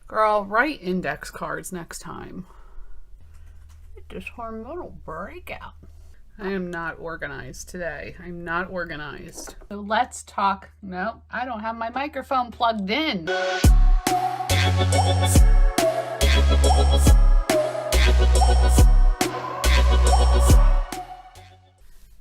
Girl, write index cards next time. This hormonal breakout. I am not organized today. I'm not organized. So let's talk. No, I don't have my microphone plugged in.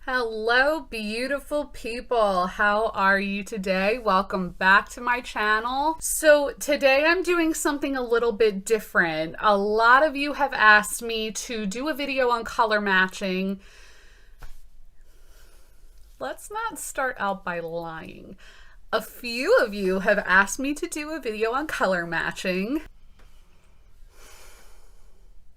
Hello, beautiful people. How are you today? Welcome back to my channel. So today I'm doing something a little bit different. A lot of you have asked me to do a video on color matching. Let's not start out by lying. A few of you have asked me to do a video on color matching.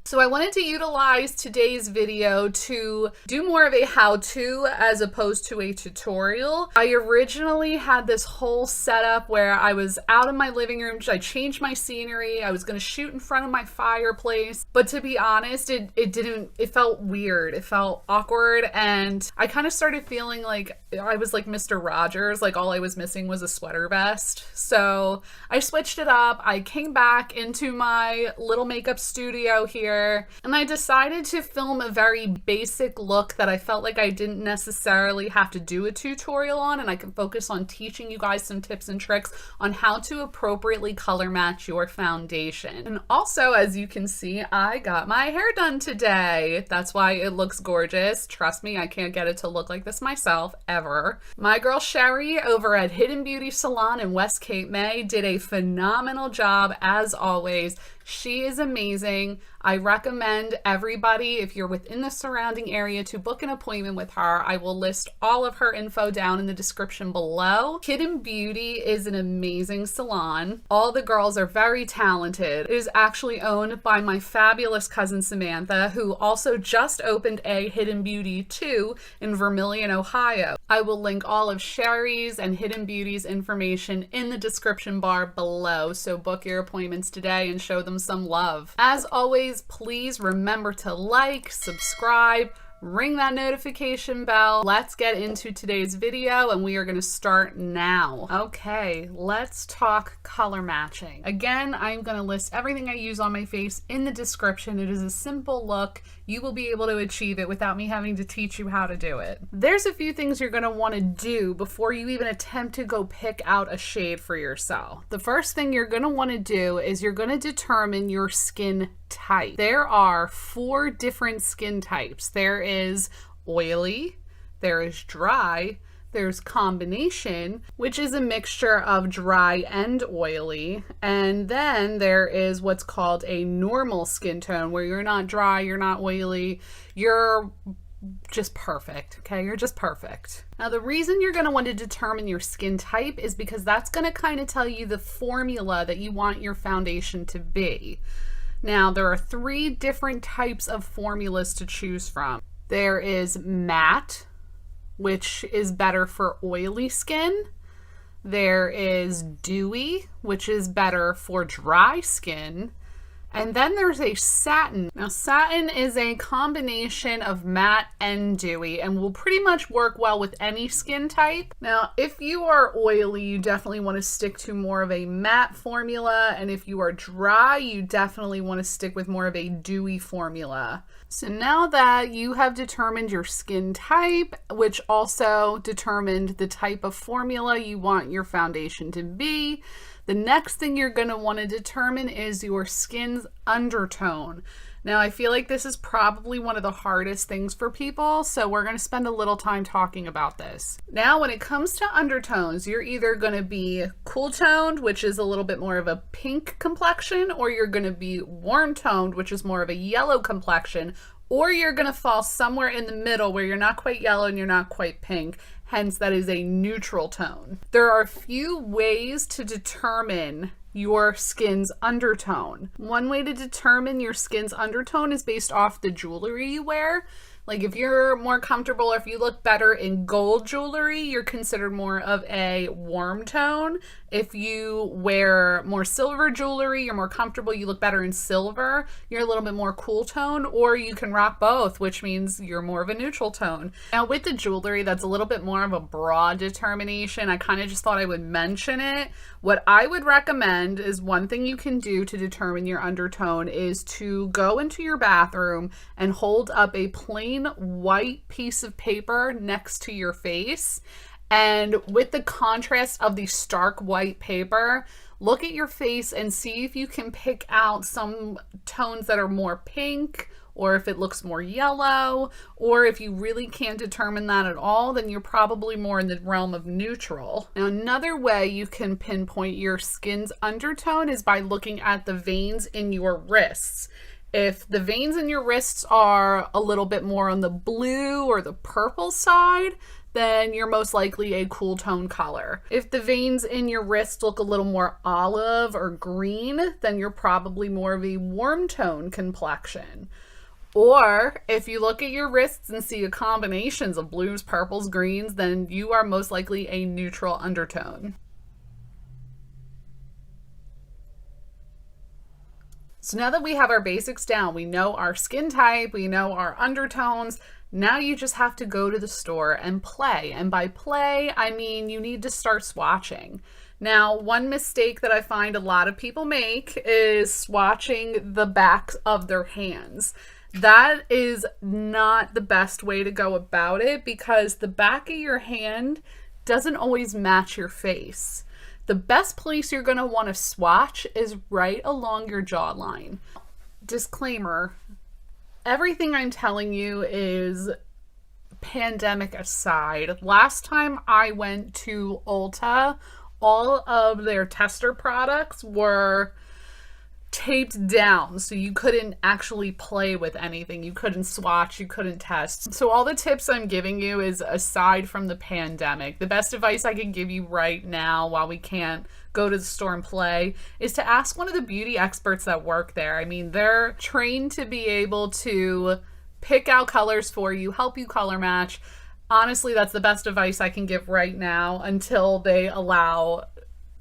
So I wanted to utilize today's video to do more of a how-to as opposed to a tutorial. I originally had this whole setup where I was out in my living room. I changed my scenery. I was going to shoot in front of my fireplace. But to be honest, it felt weird. It felt awkward. And I kind of started feeling like I was like Mr. Rogers. Like all I was missing was a sweater vest. So I switched it up. I came back into my little makeup studio here. And I decided to film a very basic look that I felt like I didn't necessarily have to do a tutorial on, and I can focus on teaching you guys some tips and tricks on how to appropriately color match your foundation. And also, as you can see, I got my hair done today. That's why it looks gorgeous. Trust me, I can't get it to look like this myself, ever. My girl Sherry over at Hidden Beauty Salon in West Cape May did a phenomenal job, as always. She is amazing. I recommend everybody, if you're within the surrounding area, to book an appointment with her. I will list all of her info down in the description below. Hidden Beauty is an amazing salon. All the girls are very talented. It is actually owned by my fabulous cousin Samantha, who also just opened a Hidden Beauty 2 in Vermilion, Ohio. I will link all of Sherry's and Hidden Beauty's information in the description bar below, so book your appointments today and show them some love. As always, please remember to like, subscribe, ring that notification bell. Let's get into today's video, and we are going to start now. Okay, let's talk color matching. Again, I'm going to list everything I use on my face in the description. It is a simple look. You will be able to achieve it without me having to teach you how to do it. There's a few things you're going to want to do before you even attempt to go pick out a shade for yourself. The first thing you're going to want to do is you're going to determine your skin type. There are 4 different skin types. There is oily, there is dry, there's combination, which is a mixture of dry and oily, and then there is what's called a normal skin tone, where you're not dry, you're not oily, you're just perfect, okay? You're just perfect. Now, the reason you're going to want to determine your skin type is because that's going to kind of tell you the formula that you want your foundation to be. Now, there are 3 different types of formulas to choose from. There is matte, which is better for oily skin. There is dewy, which is better for dry skin. And then there's a satin. Now, satin is a combination of matte and dewy and will pretty much work well with any skin type. Now, if you are oily, you definitely want to stick to more of a matte formula. And if you are dry, you definitely want to stick with more of a dewy formula. So now that you have determined your skin type, which also determined the type of formula you want your foundation to be, the next thing you're going to want to determine is your skin's undertone. Now, I feel like this is probably one of the hardest things for people, so we're going to spend a little time talking about this. Now, when it comes to undertones, you're either going to be cool toned, which is a little bit more of a pink complexion, or you're going to be warm toned, which is more of a yellow complexion, or you're going to fall somewhere in the middle where you're not quite yellow and you're not quite pink. Hence, that is a neutral tone. There are a few ways to determine your skin's undertone. One way to determine your skin's undertone is based off the jewelry you wear. Like if you're more comfortable, or if you look better in gold jewelry, you're considered more of a warm tone. If you wear more silver jewelry, you're more comfortable, you look better in silver, you're a little bit more cool tone. Or you can rock both, which means you're more of a neutral tone. Now with the jewelry, that's a little bit more of a broad determination. I kind of just thought I would mention it. What I would recommend is, one thing you can do to determine your undertone is to go into your bathroom and hold up a plain white piece of paper next to your face. And with the contrast of the stark white paper, look at your face and see if you can pick out some tones that are more pink, or if it looks more yellow, or if you really can't determine that at all, then you're probably more in the realm of neutral. Now, another way you can pinpoint your skin's undertone is by looking at the veins in your wrists. If the veins in your wrists are a little bit more on the blue or the purple side, then you're most likely a cool tone color. If the veins in your wrist look a little more olive or green, then you're probably more of a warm tone complexion. Or if you look at your wrists and see a combinations of blues, purples, greens, then you are most likely a neutral undertone. So now that we have our basics down, we know our skin type, we know our undertones, now you just have to go to the store and play. And by play, I mean you need to start swatching. Now, one mistake that I find a lot of people make is swatching the backs of their hands. That is not the best way to go about it, because the back of your hand doesn't always match your face. The best place you're going to want to swatch is right along your jawline. Disclaimer, everything I'm telling you is pandemic aside. Last time I went to Ulta, all of their tester products were taped down, so you couldn't actually play with anything. You couldn't swatch, you couldn't test. So all the tips I'm giving you is aside from the pandemic. The best advice I can give you right now, while we can't go to the store and play, is to ask one of the beauty experts that work there. I mean, they're trained to be able to pick out colors for you, help you color match. Honestly, that's the best advice I can give right now until they allow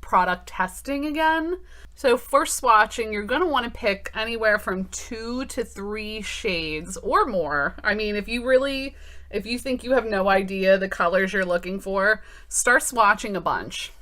product testing again. So for swatching, you're going to want to pick anywhere from 2 to 3 shades or more. I mean, if you think you have no idea the colors you're looking for, start swatching a bunch.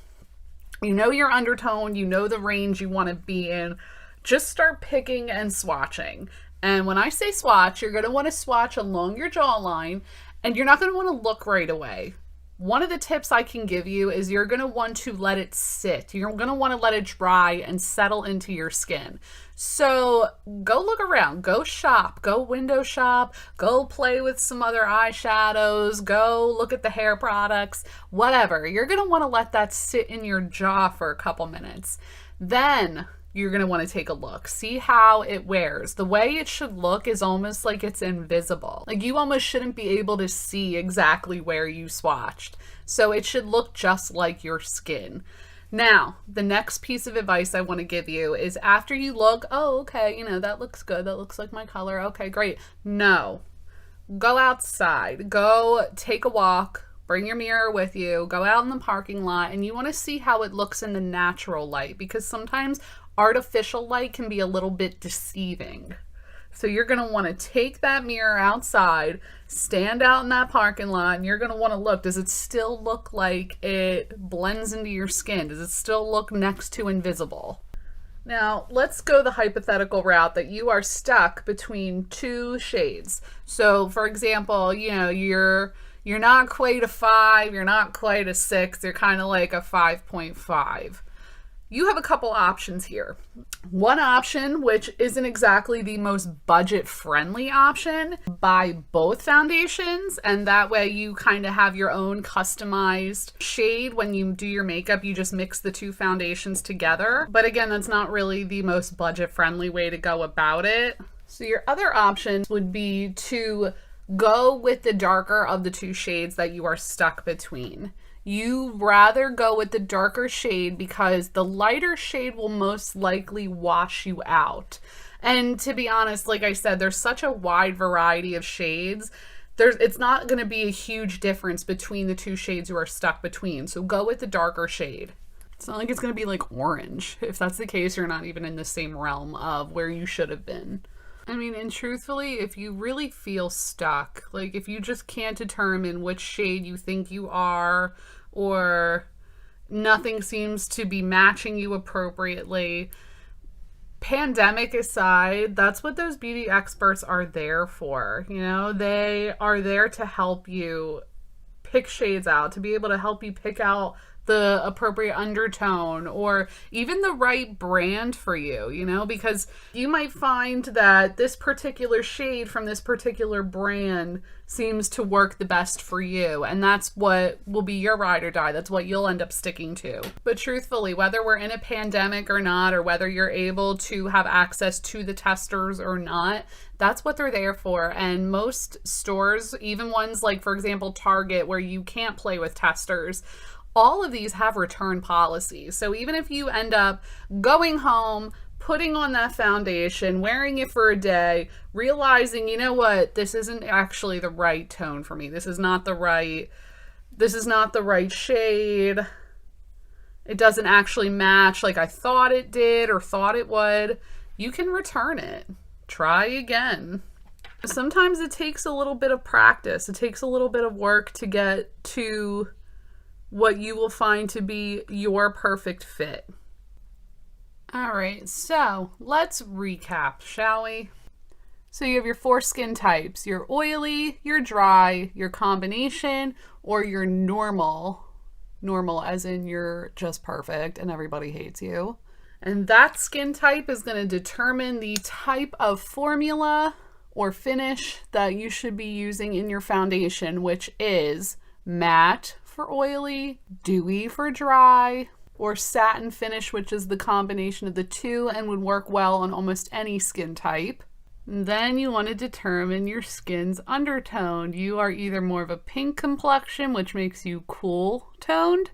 You know your undertone, you know the range you want to be in. Just start picking and swatching. And when I say swatch, you're going to want to swatch along your jawline, and you're not going to want to look right away. One of the tips I can give you is you're going to want to let it sit. You're going to want to let it dry and settle into your skin. So go look around, go shop, go window shop, go play with some other eyeshadows, go look at the hair products, whatever. You're going to want to let that sit in your jaw for a couple minutes. Then you're going to want to take a look, see how it wears. The way it should look is almost like it's invisible. Like you almost shouldn't be able to see exactly where you swatched. So it should look just like your skin. Now, the next piece of advice I want to give you is after you look, oh, okay, that looks good. That looks like my color. Okay, great. No, go outside, go take a walk. Bring your mirror with you, go out in the parking lot, and you want to see how it looks in the natural light, because sometimes artificial light can be a little bit deceiving. So you're going to want to take that mirror outside, stand out in that parking lot, and you're going to want to look. Does it still look like it blends into your skin? Does it still look next to invisible? Now, let's go the hypothetical route that you are stuck between 2 shades. So, for example, you're not quite a 5, you're not quite a 6, you're kind of like a 5.5. You have a couple options here. One option, which isn't exactly the most budget-friendly option, buy both foundations, and that way you kind of have your own customized shade. When you do your makeup, you just mix the 2 foundations together. But again, that's not really the most budget-friendly way to go about it. So your other option would be to go with the darker of the 2 shades that you are stuck between. You rather go with the darker shade because the lighter shade will most likely wash you out. And to be honest, like I said, there's such a wide variety of shades it's not going to be a huge difference between the two shades you are stuck between. So go with the darker shade. It's not like it's going to be like orange. If that's the case, you're not even in the same realm of where you should have been. I mean, and truthfully, if you really feel stuck, like if you just can't determine which shade you think you are, or nothing seems to be matching you appropriately, pandemic aside, that's what those beauty experts are there for. You know, they are there to help you pick shades out, to be able to help you pick out the appropriate undertone or even the right brand for you, you know, because you might find that this particular shade from this particular brand seems to work the best for you, and that's what will be your ride or die. That's what you'll end up sticking to. But truthfully, whether we're in a pandemic or not, or whether you're able to have access to the testers or not, that's what they're there for. And most stores, even ones like, for example, Target, where you can't play with testers, all of these have return policies. So even if you end up going home, putting on that foundation, wearing it for a day, realizing, you know what, this isn't actually the right tone for me. This is not the right shade. It doesn't actually match like I thought it did or thought it would. You can return it. Try again. Sometimes it takes a little bit of practice. It takes a little bit of work to get to what you will find to be your perfect fit. All right, so let's recap, shall we? So you have your 4 skin types: your oily, your dry, your combination, or your normal. Normal as in you're just perfect and everybody hates you. And that skin type is going to determine the type of formula or finish that you should be using in your foundation, which is matte for oily, dewy for dry, or satin finish, which is the combination of the two and would work well on almost any skin type. And then you want to determine your skin's undertone. You are either more of a pink complexion, which makes you cool toned,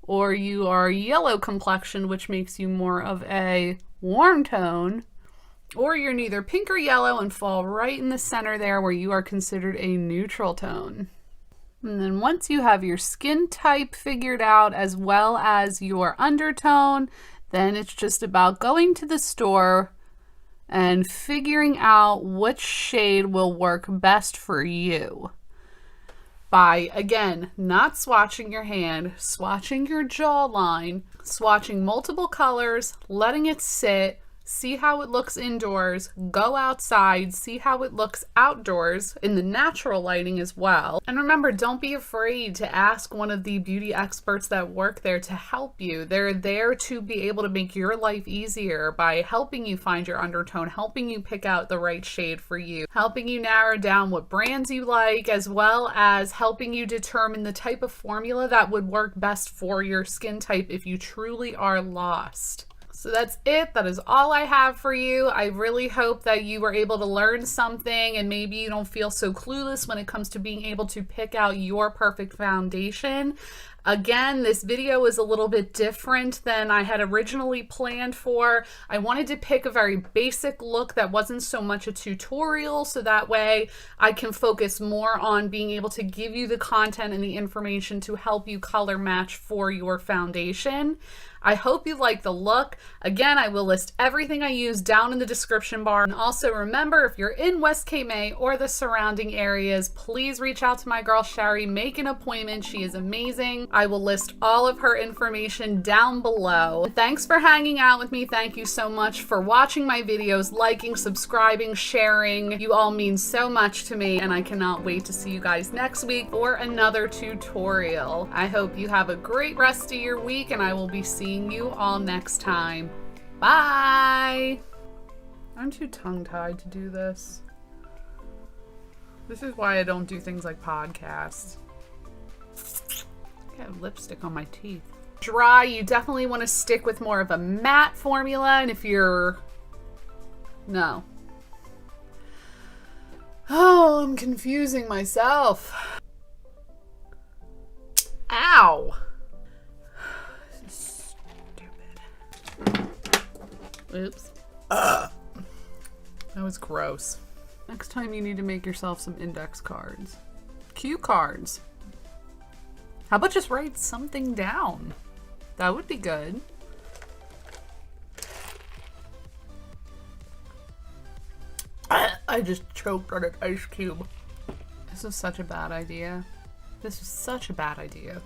or you are yellow complexion, which makes you more of a warm tone, or you're neither pink or yellow and fall right in the center there where you are considered a neutral tone. And then once you have your skin type figured out as well as your undertone, then it's just about going to the store and figuring out which shade will work best for you. By, again, not swatching your hand, swatching your jawline, swatching multiple colors, letting it sit, see how it looks indoors, go outside, see how it looks outdoors in the natural lighting as well. And remember, don't be afraid to ask one of the beauty experts that work there to help you. They're there to be able to make your life easier by helping you find your undertone, helping you pick out the right shade for you, helping you narrow down what brands you like, as well as helping you determine the type of formula that would work best for your skin type if you truly are lost. So that's it. That is all I have for you. I really hope that you were able to learn something and maybe you don't feel so clueless when it comes to being able to pick out your perfect foundation. Again, this video is a little bit different than I had originally planned for. I wanted to pick a very basic look that wasn't so much a tutorial, so that way I can focus more on being able to give you the content and the information to help you color match for your foundation. I hope you like the look. Again, I will list everything I use down in the description bar. And also remember, if you're in West Cape May or the surrounding areas, please reach out to my girl Sherry, make an appointment. She is amazing. I will list all of her information down below. Thanks for hanging out with me. Thank you so much for watching my videos, liking, subscribing, sharing. You all mean so much to me, and I cannot wait to see you guys next week for another tutorial. I hope you have a great rest of your week, and I will be seeing you all next time. Bye! I'm too tongue-tied to do this. This is why I don't do things like podcasts. I have lipstick on my teeth. Dry, you definitely want to stick with more of a matte formula, and if you're... No. Oh, I'm confusing myself. Ow! Oops. That was gross. Next time you need to make yourself some index cards. Cue cards. How about just write something down? That would be good. I just choked on an ice cube. This was such a bad idea. This was such a bad idea.